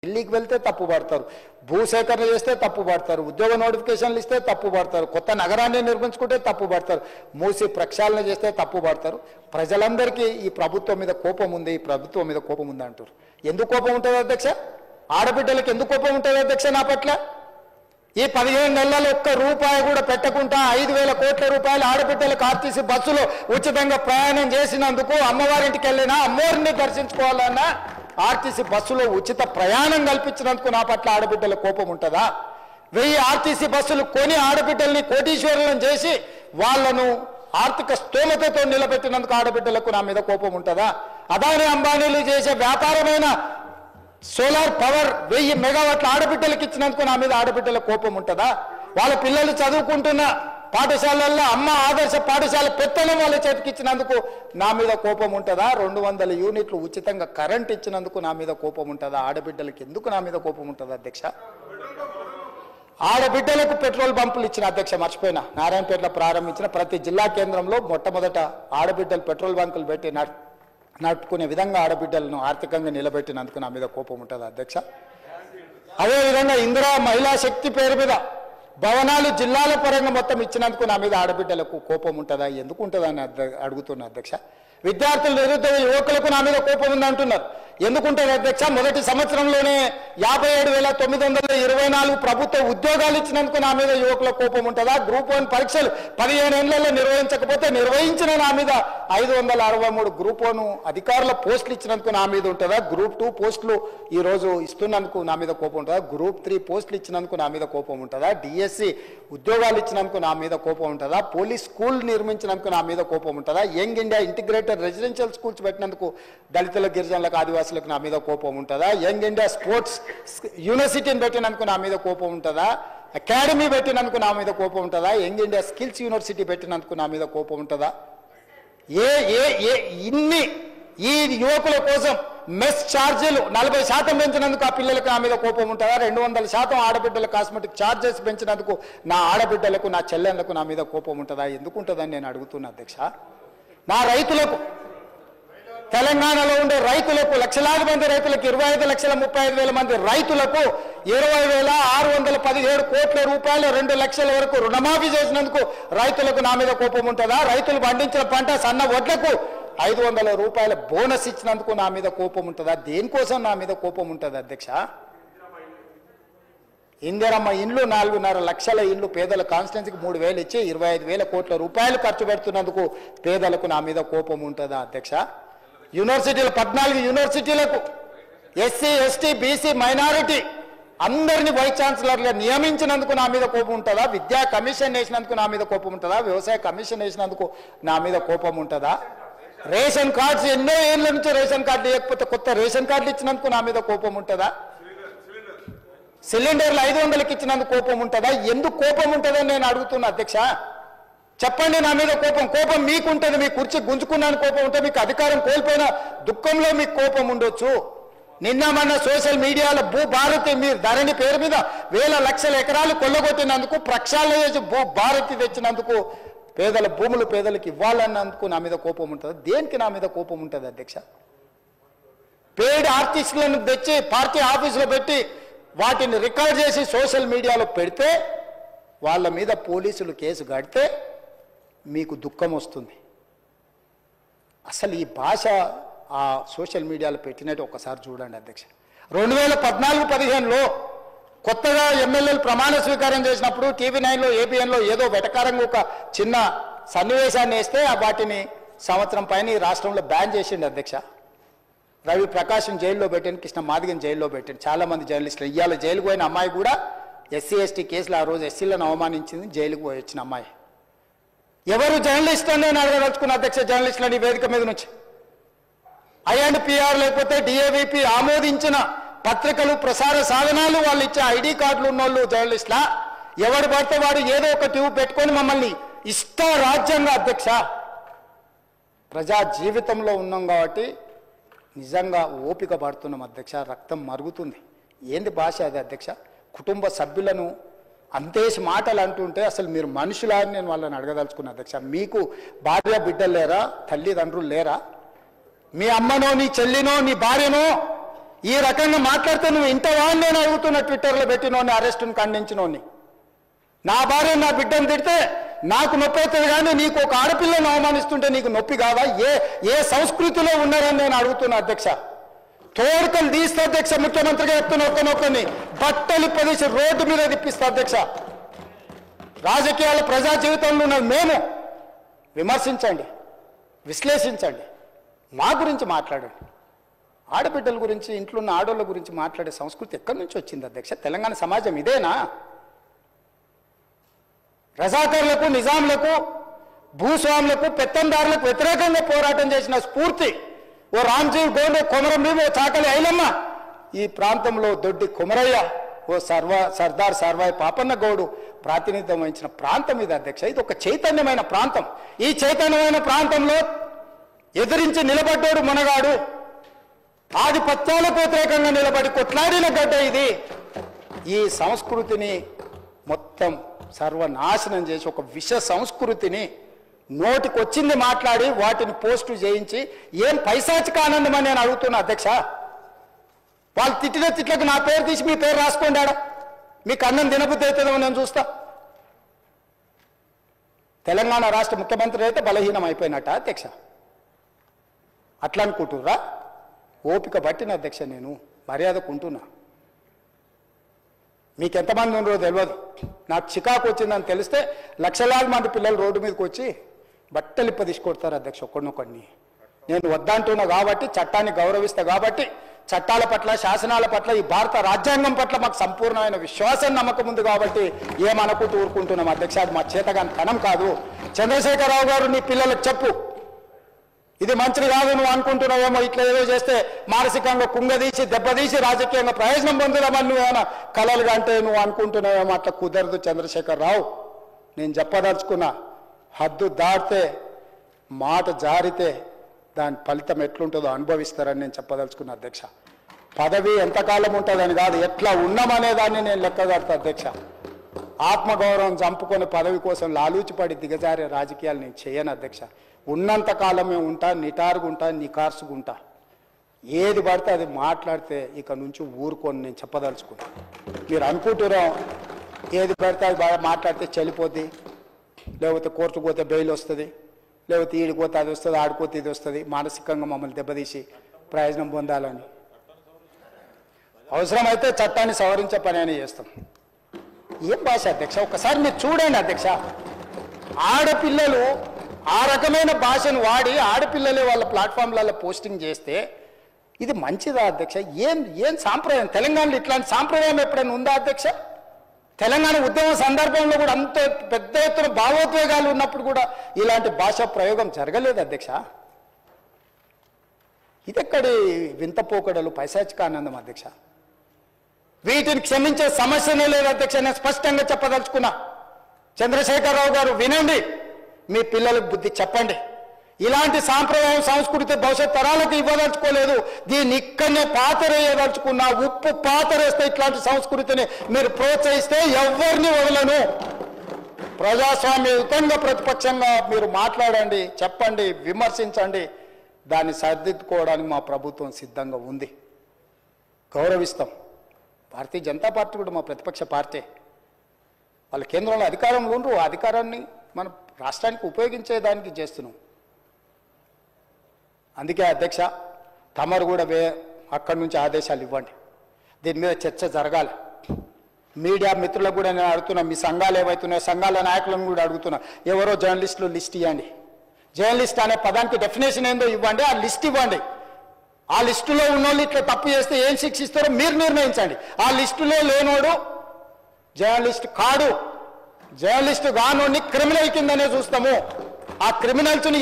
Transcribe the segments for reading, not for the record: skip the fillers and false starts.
ఢిల్లీకి వెళ్తే తప్పు పడతారు, భూసేకరణ చేస్తే తప్పు పడతారు, ఉద్యోగ నోటిఫికేషన్లు ఇస్తే తప్పు పడతారు, కొత్త నగరాన్ని నిర్మించుకుంటే తప్పు పడతారు, మూసి ప్రక్షాళన చేస్తే తప్పు పడతారు. ప్రజలందరికీ ఈ ప్రభుత్వం మీద కోపం ఉంది, ఈ ప్రభుత్వం మీద కోపం ఉంది అంటారు. ఎందుకు కోపం ఉంటుంది అధ్యక్ష? ఆడబిడ్డలకు ఎందుకు కోపం ఉంటుంది అధ్యక్ష నా పట్ల? ఈ 15 నెలల్లో ఒక్క రూపాయి కూడా పెట్టకుండా 5,000 కోట్ల రూపాయలు ఆడబిడ్డలకు ఆర్టీసీ బస్సులో ఉచితంగా ప్రయాణం చేసినందుకు, అమ్మవారింటికి వెళ్ళినా అమ్మవారిని దర్శించుకోవాలన్నా ఆర్టీసీ బస్సులో ఉచిత ప్రయాణం కల్పించినందుకు నా పట్ల ఆడబిడ్డల కోపం ఉంటుందా? 1000 ఆర్టీసీ బస్సులు కొని ఆడబిడ్డల్ని కోటీశ్వరులను చేసి వాళ్లను ఆర్థిక స్తోమతతో నిలబెట్టినందుకు ఆడబిడ్డలకు నా మీద కోపం ఉంటుందా? అదాని అంబానీలు చేసే వ్యాపారమైన సోలార్ పవర్ 1000 మెగావాట్ల ఆడబిడ్డలకు ఇచ్చినందుకు నా మీద ఆడబిడ్డల కోపం ఉంటుందా? వాళ్ళ పిల్లలు చదువుకుంటున్న పాఠశాలల్లో అమ్మ ఆదర్శ పాఠశాల పెత్తనం వాళ్ళ చేతికి ఇచ్చినందుకు నా మీద కోపం ఉంటుందా? 200 యూనిట్లు ఉచితంగా కరెంట్ ఇచ్చినందుకు నా మీద కోపం ఉంటుందా? ఆడబిడ్డలకు ఎందుకు నా మీద కోపం ఉంటుంది అధ్యక్ష? ఆడబిడ్డలకు పెట్రోల్ బంపులు ఇచ్చిన అధ్యక్ష, మర్చిపోయినా, నారాయణపేటలో ప్రారంభించిన ప్రతి జిల్లా కేంద్రంలో మొట్టమొదట ఆడబిడ్డలు పెట్రోల్ బంకులు పెట్టి నడుపుకునే విధంగా ఆడబిడ్డలను ఆర్థికంగా నిలబెట్టినందుకు నా మీద కోపం ఉంటుంది అధ్యక్ష. అదేవిధంగా ఇందిరా మహిళా శక్తి పేరు మీద భవనాలు జిల్లాల పరంగా మొత్తం ఇచ్చినందుకు నా మీద ఆడబిడ్డలకు కోపం ఉంటుందా? ఎందుకు ఉంటుందని అడుగుతున్నా అధ్యక్ష. విద్యార్థులు, నిరుద్యోగ యువకులకు నా మీద కోపం ఉంది అంటున్నారు. ఎందుకుంటుంది అధ్యక్ష? మొదటి సంవత్సరంలోనే 57,924 ప్రభుత్వ ఉద్యోగాలు ఇచ్చినందుకు నా మీద యువకుల కోపం ఉంటుందా? గ్రూప్ 1 పరీక్షలు 15 ఏళ్లలో నిర్వహించకపోతే నిర్వహించిన నా మీద 563 గ్రూప్ 1 అధికారుల పోస్టులు ఇచ్చినందుకు నా మీద ఉంటుందా? గ్రూప్ 2 పోస్టులు ఈరోజు ఇస్తున్నందుకు నా మీద కోపం ఉంటుందా? గ్రూప్ 3 పోస్టులు ఇచ్చినందుకు నా మీద కోపం ఉంటుందా? డిఎస్సి ఉద్యోగాలు ఇచ్చినందుకు నా మీద కోపం ఉంటుందా? పోలీస్ స్కూల్ నిర్మించినందుకు నా మీద కోపం ఉంటుందా? Young India integrated residential schools పెట్టినందుకు దళితుల, గిరిజనులకు, ఆదివాసులకు నా మీద కోపం ఉంటుందా? యంగ్ ఇండియా స్పోర్ట్స్ యూనివర్సిటీని పెట్టినందుకు నా మీద కోపం ఉంటుందా? అకాడమీ పెట్టినందుకు నా మీద కోపం ఉంటుందా? యంగ్ ఇండియా స్కిల్స్ యూనివర్సిటీ పెట్టినందుకు నా మీద కోపం ఉంటుందా? ఇన్ని ఈ యువకుల కోసం మెస్ ఛార్జీలు 40% పెంచినందుకు ఆ పిల్లలకు నా మీద కోపం ఉంటుందా? 200% ఆడబిడ్డల కాస్మెటిక్ ఛార్జెస్ పెంచినందుకు నా ఆడబిడ్డలకు, నా చెల్లెళ్లకు నా మీద కోపం ఉంటుందా? ఎందుకు ఉంటుందని నేను అడుగుతున్నా అధ్యక్ష. నా రైతులకు, తెలంగాణలో ఉండే రైతులకు, లక్షలాది మంది రైతులకు, 25,35,000 మంది రైతులకు 20,617 కోట్ల రూపాయలు 2 లక్షల వరకు రుణమాఫీ చేసినందుకు రైతులకు నా మీద కోపం ఉంటుందా? రైతులు పండించిన పంట సన్న వడ్లకు 500 రూపాయల బోనస్ ఇచ్చినందుకు నా మీద కోపం ఉంటుందా? దేనికోసం నా మీద కోపం ఉంటుంది అధ్యక్ష? ఇందిరమ్మ ఇండ్లు 4.5 లక్షల ఇండ్లు పేదల కాన్స్టిట్యున్సీకి 3,000 ఇచ్చి 25,000 కోట్ల రూపాయలు ఖర్చు పెడుతున్నందుకు పేదలకు నా మీద కోపం ఉంటుందా అధ్యక్ష? యూనివర్సిటీలు 14 యూనివర్సిటీలకు ఎస్సీ, ఎస్టీ, బీసీ, మైనారిటీ అందరినీ వైస్ ఛాన్సలర్గా నియమించినందుకు నా మీద కోపం ఉంటుందా? విద్యా కమిషన్ వేసినందుకు నా మీద కోపం ఉంటుందా? వ్యవసాయ కమిషన్ వేసినందుకు నా మీద కోపం ఉంటుందా? రేషన్ కార్డ్స్ ఎన్నో ఏళ్ళ నుంచి రేషన్ కార్డు లేకపోతే కొత్త రేషన్ కార్డులు ఇచ్చినందుకు నా మీద కోపం ఉంటుందా? సిలిండర్లు 500కి ఇచ్చినందుకు కోపం ఉంటుందా? ఎందుకు కోపం ఉంటుందని నేను అడుగుతున్నా అధ్యక్ష. చెప్పండి. నా మీద కోపం మీకుంటుంది. మీ కుర్చీ గుంజుకున్నాను కోపం ఉంటే, మీకు అధికారం కోల్పోయిన దుఃఖంలో మీకు కోపం ఉండొచ్చు. నిన్న మొన్న సోషల్ మీడియాలో భూభారతి మీరు ధరణి పేరు మీద వేల లక్షల ఎకరాలు కొల్లగొట్టినందుకు, ప్రక్షాళన చేసి భూభారతి తెచ్చినందుకు, పేదల భూములు పేదలకు ఇవ్వాలన్నందుకు నా మీద కోపం ఉంటుంది. దేనికి నా మీద కోపం ఉంటుంది అధ్యక్ష? పేడ్ ఆర్టిస్టులను తెచ్చి పార్టీ ఆఫీసులో పెట్టి వాటిని రికార్డ్ చేసి సోషల్ మీడియాలో పెడితే, వాళ్ళ మీద పోలీసులు కేసు కడితే మీకు దుఃఖం వస్తుంది. అసలు ఈ భాష ఆ సోషల్ మీడియాలో పెట్టినట్టు ఒకసారి చూడండి అధ్యక్ష. 2014-15లో కొత్తగా ఎమ్మెల్యేలు ప్రమాణ స్వీకారం చేసినప్పుడు TV9లో, ABNలో ఏదో వెటకారంగా ఒక చిన్న సన్నివేశాన్ని వేస్తే వాటిని సంవత్సరం పైన ఈ రాష్ట్రంలో బ్యాన్ చేసిండు అధ్యక్ష. రవి ప్రకాశం జైల్లో పెట్టాను, కృష్ణ మాదిగని జైల్లో పెట్టాను, చాలామంది జర్నలిస్టులు. ఇవాళ జైలుకు పోయిన అమ్మాయి కూడా SC, ST కేసులు ఆ రోజు ఎస్సీలను అవమానించింది, జైలుకు పోయి వచ్చిన అమ్మాయి. ఎవరు జర్నలిస్ట్ అని నేను అడగదలుచుకున్న అధ్యక్ష, జర్నలిస్టులని వేదిక మీద నుంచి. INPR లేకపోతే DAVP ఆమోదించిన పత్రికలు, ప్రసార సాధనాలు, వాళ్ళు ఇచ్చే ID కార్డులు ఉన్నోళ్ళు జర్నలిస్టులా? ఎవడు పడితే వాడు ఏదో ఒక ట్యూబ్ పెట్టుకొని మమ్మల్ని ఇష్ట రాజ్యంగా అధ్యక్ష. ప్రజా జీవితంలో ఉన్నాం కాబట్టి నిజంగా ఓపిక పడుతున్నాం అధ్యక్ష. రక్తం మరుగుతుంది. ఏంది భాష అది అధ్యక్ష? కుటుంబ సభ్యులను అంతేసి మాటలు అంటుంటే అసలు మీరు మనుషులా అని నేను వాళ్ళని అడగదలుచుకున్నా అధ్యక్ష. మీకు భార్య బిడ్డలు లేరా? తల్లిదండ్రులు లేరా? మీ అమ్మనో, నీ చెల్లినో, నీ భార్యనో ఈ రకంగా మాట్లాడితే నువ్వు ఇంతవా అని నేను అడుగుతున్నా. ట్విట్టర్లో పెట్టినోని, అరెస్టును ఖండించినోని. నా భార్య నా బిడ్డను తిడితే నాకు నొప్పి అవుతుంది, కానీ నీకు ఒక ఆడపిల్లను అవమానిస్తుంటే నీకు నొప్పి కాదా? ఏ సంస్కృతిలో ఉన్నారని నేను అడుగుతున్నా అధ్యక్ష. తోడుకలు తీస్తా అధ్యక్ష, ముఖ్యమంత్రిగా చెప్తున్న ఒక్కనొక్కని బట్టలు పదేసి రోడ్డు మీద తిప్పిస్తా అధ్యక్ష. రాజకీయాల ప్రజా జీవితంలో ఉన్నది మేము. విమర్శించండి, విశ్లేషించండి, మా గురించి మాట్లాడండి. ఆడబిడ్డల గురించి, ఇంట్లో ఉన్న ఆడోళ్ళ గురించి మాట్లాడే సంస్కృతి ఎక్కడి నుంచి వచ్చింది అధ్యక్ష? తెలంగాణ సమాజం ఇదేనా? రజాకర్లకు, నిజాంలకు, భూస్వాములకు, పెత్తందారులకు వ్యతిరేకంగా పోరాటం చేసిన స్ఫూర్తి ఓ రామ్జీవ్ గోండే, కొమరం భీమ్, ఓ చాకలి ఐలమ్మ, ఈ ప్రాంతంలో దొడ్డి కుమరయ్య, ఓ సర్దార్ సర్వాయి పాపన్న గౌడు ప్రాతినిధ్యం వహించిన ప్రాంతం ఇది అధ్యక్ష. ఇది ఒక చైతన్యమైన ప్రాంతం. ఈ చైతన్యమైన ప్రాంతంలో ఎదిరించి నిలబడ్డాడు మునగాడు. ఆధిపత్యాలకు వ్యతిరేకంగా నిలబడి కొట్లాడిన గడ్డ ఇది. ఈ సంస్కృతిని మొత్తం సర్వనాశనం చేసి ఒక విష సంస్కృతిని నోటికొచ్చింది మాట్లాడి వాటిని పోస్టు చేయించి ఏం పైశాచిక ఆనందం అని నేను అడుగుతున్నా అధ్యక్ష. వాళ్ళు తిట్టిన తిట్లకు నా పేరు తీసి మీ పేరు రాసుకోండి. ఆడ మీకు అన్నం తినబుద్ధి అవుతుందో నేను చూస్తా. తెలంగాణ రాష్ట్ర ముఖ్యమంత్రి అయితే బలహీనం అయిపోయినట్ట అధ్యక్ష? అట్లా అనుకుంటుర్రా? ఓపిక పట్టిన అధ్యక్ష, నేను మర్యాదకుంటున్నా. మీకు ఎంతమంది ఉన్నారో తెలియదు. నాకు చికాకు వచ్చిందని తెలిస్తే లక్షలాది మంది పిల్లలు రోడ్డు మీదకి వచ్చి బట్టలు తీసుకొడతారు అధ్యక్ష ఒక్కడినొక్కడిని. నేను వద్దంటున్నా కాబట్టి, చట్టాన్ని గౌరవిస్తా కాబట్టి, చట్టాల పట్ల, శాసనాల పట్ల, ఈ భారత రాజ్యాంగం పట్ల మాకు సంపూర్ణమైన విశ్వాసం, నమ్మకం ఉంది కాబట్టి ఏమనుకుంటూ ఊరుకుంటున్నాం అధ్యక్ష. అది మా చేతగాని తనం కాదు. చంద్రశేఖరరావు గారు నీ పిల్లలకు చెప్పు, ఇది మంచిది కాదు, నువ్వు అనుకుంటున్నావేమో ఇట్లా ఏదో చేస్తే మానసికంగా కుంగదీసి దెబ్బతీసి రాజకీయంగా ప్రయోజనం పొందుదామని నువ్వేమైనా కలలుగా అంటే నువ్వు అనుకుంటున్నావేమో. అట్లా కుదరదు చంద్రశేఖరరావు. నేను చెప్పదలుచుకున్నా, హద్దు దాటితే, మాట జారితే దాని ఫలితం ఎట్లుంటుందో అనుభవిస్తారని నేను చెప్పదలుచుకున్నా అధ్యక్ష. పదవి ఎంతకాలం ఉంటుందని కాదు, ఎట్లా ఉన్నామనే దాన్ని నేను లెక్కగడతా అధ్యక్ష. ఆత్మగౌరవం చంపుకొని పదవి కోసం లాలూచిపడి దిగజారే రాజకీయాలు నేను చేయను అధ్యక్ష. ఉన్నంత కాలమే ఉంటా, నిటారుగుంటా, నికార్సుగుంటా. ఏది పడితే అది మాట్లాడితే ఇక నుంచి ఊరుకొని నేను చెప్పదలుచుకున్నా. మీరు అనుకుంటున్నాం ఏది పడితే అది బాగా మాట్లాడితే చెల్లిపోద్ది, లేకపోతే కోర్టుకు పోతే బెయిల్ వస్తుంది, లేకపోతే ఈడిపోతే అది వస్తుంది, ఆడిపోతే ఇది వస్తుంది, మానసికంగా మమ్మల్ని దెబ్బతీసి ప్రయోజనం పొందాలని. అవసరమైతే చట్టాన్ని సవరించే పని అని చేస్తాం. ఏం భాష అధ్యక్ష? ఒకసారి మీరు చూడండి అధ్యక్ష. ఆడపిల్లలు ఆ రకమైన భాషను వాడి ఆడపిల్లలే వాళ్ళ ప్లాట్ఫామ్లలో పోస్టింగ్ చేస్తే ఇది మంచిదా అధ్యక్ష? ఏం సాంప్రదాయం? తెలంగాణలో ఇట్లాంటి సాంప్రదాయం ఎప్పుడైనా ఉందా అధ్యక్ష? తెలంగాణ ఉద్యమం సందర్భంలో కూడా అంత పెద్ద ఎత్తున భావోద్వేగాలు ఉన్నప్పుడు కూడా ఇలాంటి భాషా ప్రయోగం జరగలేదు అధ్యక్ష. ఇదెక్కడి వింత పోకడలు, పైశాచిక ఆనందం అధ్యక్ష? వీటిని క్షమించే సమస్యనే లేదు అధ్యక్ష. నేను స్పష్టంగా చెప్పదలుచుకున్నా. చంద్రశేఖరరావు గారు వినండి, మీ పిల్లలకు బుద్ధి చెప్పండి. ఇలాంటి సాంప్రదాయం, సంస్కృతి భవిష్యత్ తరాలకు ఇవ్వదలుచుకోలేదు. దీన్ని ఇక్కడనే పాతరేయదలుచుకున్నా. ఉప్పు పాతరేస్తే ఇట్లాంటి సంస్కృతిని మీరు ప్రోత్సహిస్తే ఎవరిని వదలను. ప్రజాస్వామ్యయుతంగా ప్రతిపక్షంగా మీరు మాట్లాడండి, చెప్పండి, విమర్శించండి. దాన్ని సరిదిద్దుకోవడానికి మా ప్రభుత్వం సిద్ధంగా ఉంది. గౌరవిస్తాం. భారతీయ జనతా పార్టీ కూడా మా ప్రతిపక్ష పార్టీ. వాళ్ళ కేంద్రంలో అధికారంలో ఉండరు. ఆ అధికారాన్ని మన రాష్ట్రానికి ఉపయోగించేదానికి చేస్తున్నాం. అందుకే అధ్యక్ష, తమరు కూడా అక్కడి నుంచి ఆదేశాలు ఇవ్వండి. దీని మీద చర్చ జరగాలి. మీడియా మిత్రులకు కూడా నేను అడుగుతున్నా, మీ సంఘాలు ఏవైతున్నాయో సంఘాల నాయకులను కూడా అడుగుతున్నా, ఎవరో జర్నలిస్టులు లిస్ట్ ఇవ్వండి. జర్నలిస్ట్ అనే పదానికి డెఫినేషన్ ఏందో ఇవ్వండి, ఆ లిస్ట్ ఇవ్వండి. ఆ లిస్టులో ఉన్నోళ్ళు ఇట్లా తప్పు చేస్తే ఏం శిక్షిస్తారో మీరు నిర్ణయించండి. ఆ లిస్టులో లేనోడు జర్నలిస్ట్ కాడు. జర్నలిస్ట్ కానోడిని క్రిమినల్ కిందనే చూస్తాము. ఆ క్రిమినల్స్ని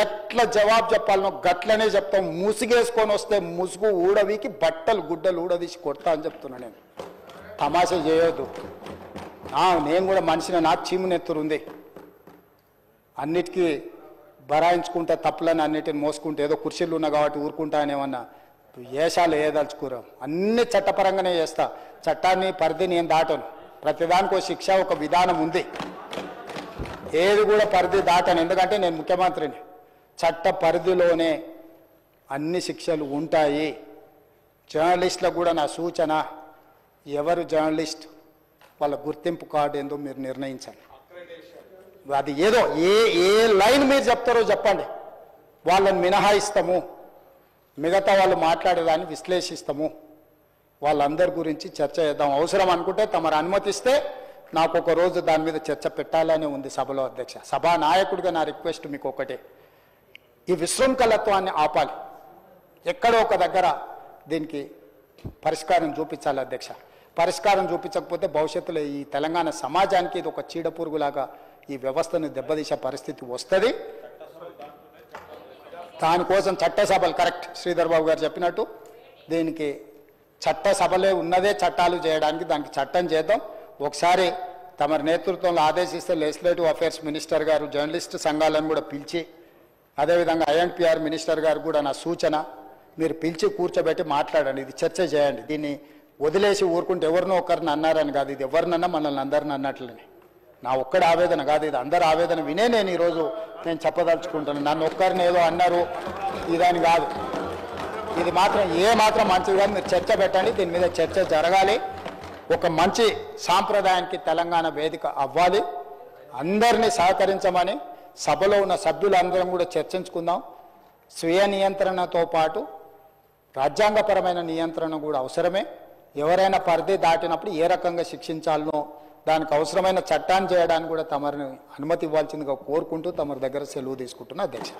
ఎట్లా జవాబు చెప్పాలనో గట్లనే చెప్తాం. ముసుగేసుకొని వస్తే ముసుగు ఊడవికి బట్టలు గుడ్డలు ఊడదీసి కొడతా అని చెప్తున్నా. నేను తమాషా చేయొద్దు. నేను కూడా మనిషిని, నాకు చీమునెత్తురుంది. అన్నిటికీ బరాయించుకుంటా, తప్పులని అన్నిటిని మోసుకుంటే ఏదో కుర్చీలు ఉన్నా కాబట్టి ఊరుకుంటా అని ఏమన్నా ఏషాలు వేయదలుచుకోరా. అన్ని చట్టపరంగానే చేస్తా. చట్టాన్ని పరిధిని ఏం దాటను. ప్రతిదానికి ఒక శిక్ష, ఒక విధానం ఉంది. ఏది కూడా పరిధి దాటను. ఎందుకంటే నేను ముఖ్యమంత్రిని. చట్ట పరిధిలోనే అన్ని శిక్షలు ఉంటాయి. జర్నలిస్టులకు కూడా నా సూచన, ఎవరు జర్నలిస్ట్ వాళ్ళ గుర్తింపు కార్డు ఏందో మీరు నిర్ణయించండి. అది ఏదో ఏ లైన్ మీరు చెప్తారో చెప్పండి, వాళ్ళని మినహాయిస్తాము, మిగతా వాళ్ళు మాట్లాడేదాన్ని విశ్లేషిస్తాము, వాళ్ళందరి గురించి చర్చ చేద్దాం. అవసరం అనుకుంటే తమరు అనుమతిస్తే నాకు ఒక రోజు దాని మీద చర్చ పెట్టాలనే ఉంది సభలో అధ్యక్ష. సభా నాయకుడిగా నా రిక్వెస్ట్ మీకు ఒకటే, ఈ విశృంఖలత్వాన్ని ఆపాలి. ఎక్కడో ఒక దగ్గర దీనికి పరిష్కారం చూపించాలి అధ్యక్ష. పరిష్కారం చూపించకపోతే భవిష్యత్తులో ఈ తెలంగాణ సమాజానికి ఇది ఒక చీడపురుగులాగా ఈ వ్యవస్థను దెబ్బతీసే పరిస్థితి వస్తుంది. దానికోసం చట్టసభలు, కరెక్ట్ శ్రీధర్ బాబు గారు చెప్పినట్టు, దీనికి చట్టసభలే ఉన్నదే చట్టాలు చేయడానికి, దానికి చట్టం చేద్దాం. ఒకసారి తమరి నేతృత్వంలో ఆదేశిస్తే లెజిస్లేటివ్ అఫేర్స్ మినిస్టర్ గారు జర్నలిస్ట్ సంఘాలను కూడా పిలిచి, అదేవిధంగా ఐఎన్పిఆర్ మినిస్టర్ గారు కూడా నా సూచన, మీరు పిలిచి కూర్చోబెట్టి మాట్లాడండి, ఇది చర్చ చేయండి. దీన్ని వదిలేసి ఊరుకుంటే ఎవరినో ఒకరిని అన్నారని కాదు, ఇది ఎవరినన్నా మనల్ని అందరిని అన్నట్లనే. నా ఒక్కడి ఆవేదన కాదు, ఇది అందరి ఆవేదన వినే నేను ఈరోజు చెప్పదలుచుకుంటున్నాను. నన్ను ఒక్కరిని ఏదో అన్నారు ఇదని కాదు, ఇది మాత్రం మాత్రం మంచిది కాదు. మీరు చర్చ పెట్టండి, దీని మీద చర్చ జరగాలి. ఒక మంచి సాంప్రదాయానికి తెలంగాణ వేదిక అవ్వాలి. అందరినీ సహకరించమని సభలో ఉన్న సభ్యులందరం కూడా చర్చించుకుందాం. స్వీయ నియంత్రణతో పాటు రాజ్యాంగపరమైన నియంత్రణ కూడా అవసరమే. ఎవరైనా పరిధి దాటినప్పుడు ఏ రకంగా శిక్షించాలనో దానికి అవసరమైన చట్టాన్ని చేయడానికి కూడా తమరిని అనుమతి ఇవ్వాల్సిందిగా కోరుకుంటూ తమరి దగ్గర సెలవు తీసుకుంటున్నా అధ్యక్ష.